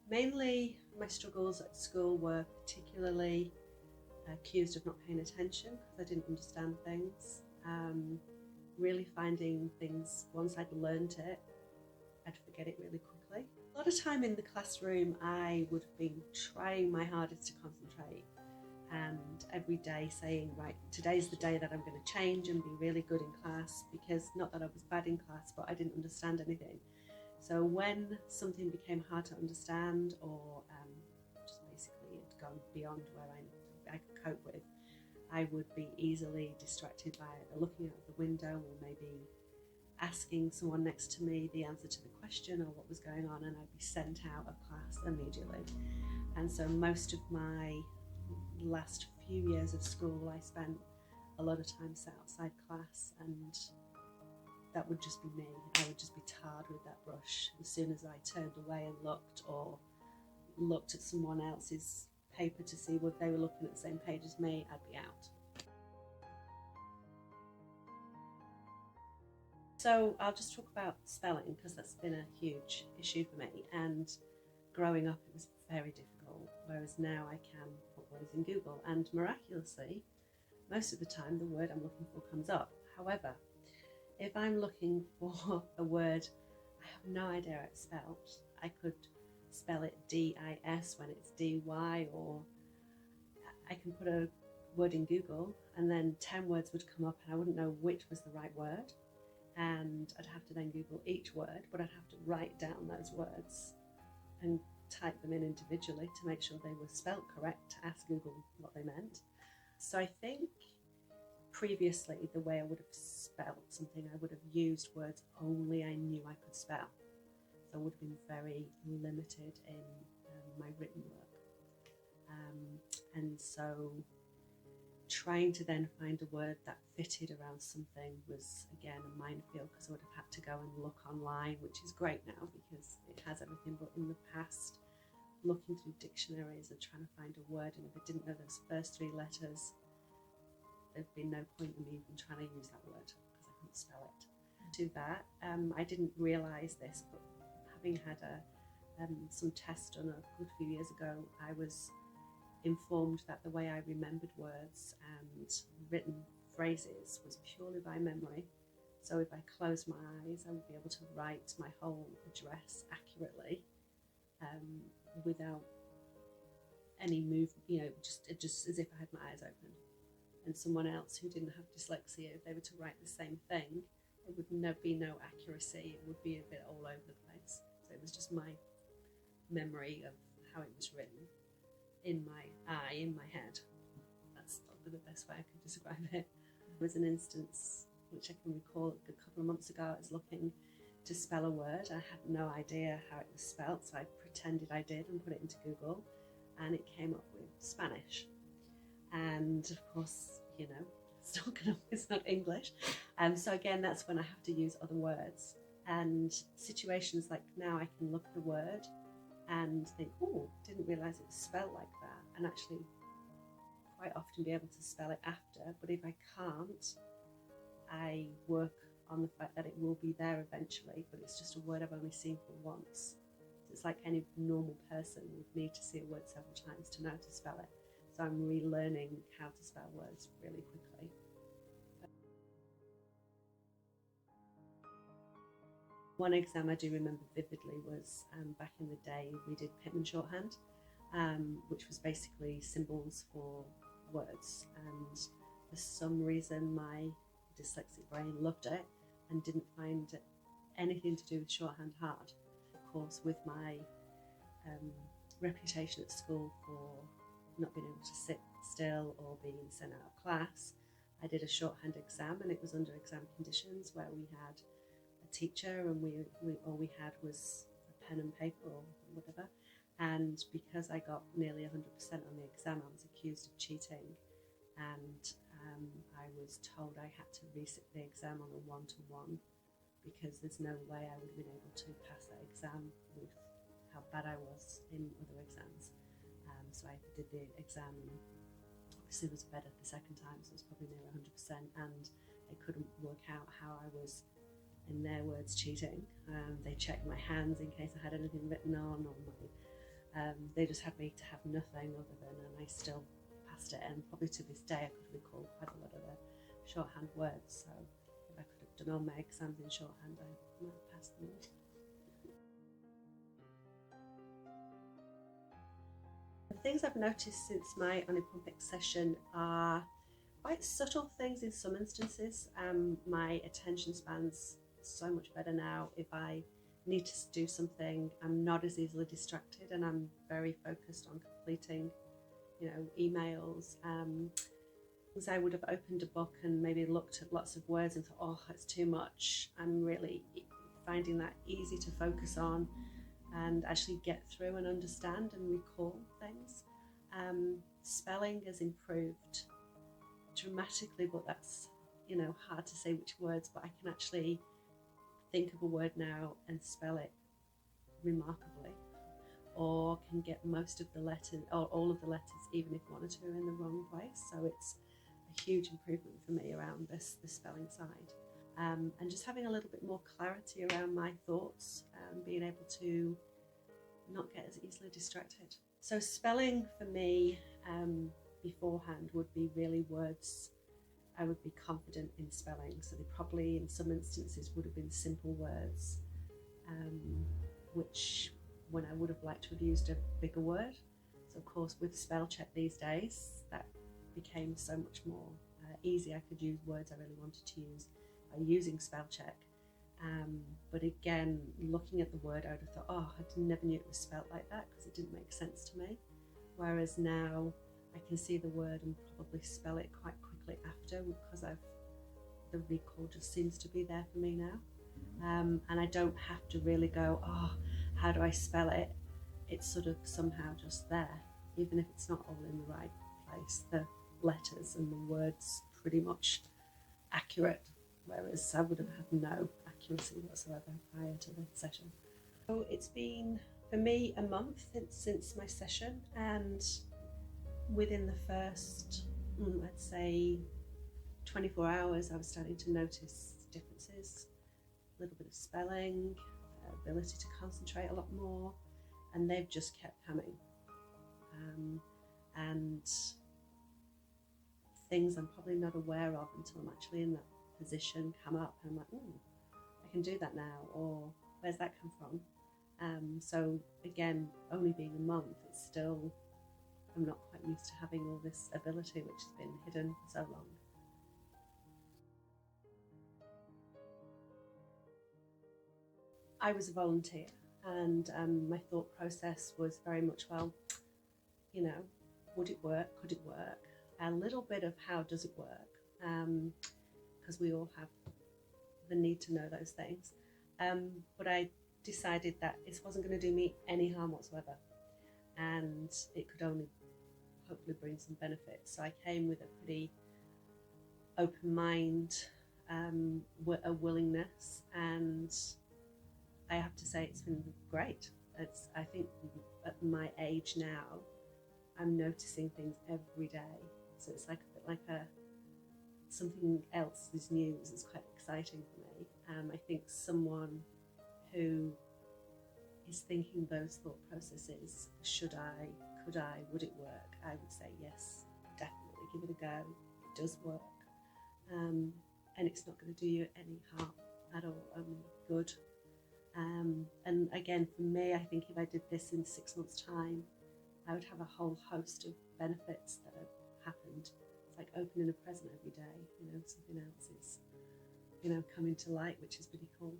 Mainly my struggles at school were particularly accused of not paying attention because I didn't understand things. Really finding things, once I'd learned it, I'd forget it really quickly. A lot of time in the classroom I would have been trying my hardest to concentrate, and every day saying, right, today's the day that I'm going to change and be really good in class, because not that I was bad in class, but I didn't understand anything. So when something became hard to understand, or just basically had gone beyond where I could cope with, I would be easily distracted by either looking out the window or maybe asking someone next to me the answer to the question or what was going on, and I'd be sent out of class immediately. And so most of my last few years of school I spent a lot of time sat outside class, and that would just be me. I would just be tarred with that brush. As soon as I turned away and looked, or looked at someone else's paper to see what they were looking at the same page as me, I'd be out. So I'll just talk about spelling, because that's been a huge issue for me, and growing up it was very difficult, whereas now I can put words in Google and miraculously most of the time the word I'm looking for comes up. However, if I'm looking for a word I have no idea how it's spelled, I could spell it D-I-S when it's D-Y, or I can put a word in Google and then 10 words would come up and I wouldn't know which was the right word, and I'd have to then Google each word, but I'd have to write down those words and type them in individually to make sure they were spelt correct, to ask Google what they meant. So I think previously the way I would have spelled something, I would have used words only I knew I could spell. So I would have been very limited in my written work. And so trying to then find a word that fitted around something was again a minefield, because I would have had to go and look online, which is great now because it has everything, but in the past looking through dictionaries and trying to find a word, and if I didn't know those first 3 letters, there'd be no point in me even trying to use that word because I couldn't spell it. To that, I didn't realise this, but having had some tests done a good few years ago, I was informed that the way I remembered words and written phrases was purely by memory. So if I closed my eyes, I would be able to write my whole address accurately without any movement, just as if I had my eyes open. And someone else who didn't have dyslexia, if they were to write the same thing, it would be no accuracy. It would be a bit all over the place. So it was just my memory of how it was written in my head. That's probably the best way I could describe it. There was an instance which I can recall a couple of months ago. I was looking to spell a word. I had no idea how it was spelt, so I pretended I did and put it into Google, and it came up with Spanish. And of course, it's not English. So again, that's when I have to use other words. And situations like now, I can look at a word and think, oh, didn't realise it was spelled like that, and actually quite often be able to spell it after. But if I can't, I work on the fact that it will be there eventually, but it's just a word I've only seen for once. So it's like any normal person would need to see a word several times to know to spell it. So I'm relearning how to spell words really quickly. One exam I do remember vividly was back in the day we did Pitman shorthand, which was basically symbols for words, and for some reason my dyslexic brain loved it and didn't find anything to do with shorthand hard. Of course, with my reputation at school for not being able to sit still or being sent out of class, I did a shorthand exam, and it was under exam conditions where we had a teacher and all we had was a pen and paper or whatever. And because I got nearly 100% on the exam, I was accused of cheating, and I was told I had to resit the exam on a 1-to-1 because there's no way I would have been able to pass that exam with how bad I was in other exams. So I did the exam, and obviously was better the second time, so it was probably near 100%, and they couldn't work out how I was, in their words, cheating. They checked my hands in case I had anything written on, or They just had me to have nothing other than, and I still passed it. And probably to this day, I could recall quite a lot of the shorthand words. So if I could have done all my exams in shorthand, I might have passed them all. The things I've noticed since my oneipompic session are quite subtle things in some instances. My attention span's so much better now. If I need to do something, I'm not as easily distracted, and I'm very focused on completing, emails. Because I would have opened a book and maybe looked at lots of words and thought, oh, that's too much. I'm really finding that easy to focus on and actually get through and understand and recall things. Spelling has improved dramatically, but that's hard to say which words, but I can actually think of a word now and spell it remarkably, or can get most of the letters or all of the letters, even if one or two are in the wrong place. So it's a huge improvement for me around the spelling side, and just having a little bit more clarity around my thoughts, being able to not get as easily distracted. So spelling for me beforehand would be really words I would be confident in spelling. So they probably in some instances would have been simple words, which when I would have liked to have used a bigger word. So of course with spell check these days, that became so much more easy. I could use words I really wanted to use by using spell check. But again, looking at the word, I would have thought, oh, I never knew it was spelt like that, because it didn't make sense to me. Whereas now I can see the word and probably spell it quite quickly after, because the recall just seems to be there for me now. And I don't have to really go, oh, how do I spell it? It's sort of somehow just there, even if it's not all in the right place. The letters and the words pretty much accurate, whereas I would have had no accuracy whatsoever prior to the session. So it's been, for me, a month since my session, and within the first, I'd say 24 hours, I was starting to notice differences, a little bit of spelling, ability to concentrate a lot more, and they've just kept coming. And things I'm probably not aware of until I'm actually in that position come up, and I'm like, I can do that now, or where's that come from? So again, only being a month, it's still, I'm not quite used to having all this ability which has been hidden for so long. I was a volunteer, and my thought process was very much, well, would it work? Could it work? A little bit of how does it work? Because we all have the need to know those things. But I decided that this wasn't going to do me any harm whatsoever, and it could only hopefully bring some benefits. So I came with a pretty open mind, a willingness, and I have to say it's been great. I think at my age now, I'm noticing things every day. So it's like a bit like something else is new. It's quite exciting for me. I think someone who is thinking those thought processes, should I, could I, would it work? I would say yes, definitely give it a go. It does work. And it's not going to do you any harm at all, only good. And again, for me, I think if I did this in 6 months' time, I would have a whole host of benefits that have happened. It's like opening a present every day, something else is, coming to light, which is pretty cool.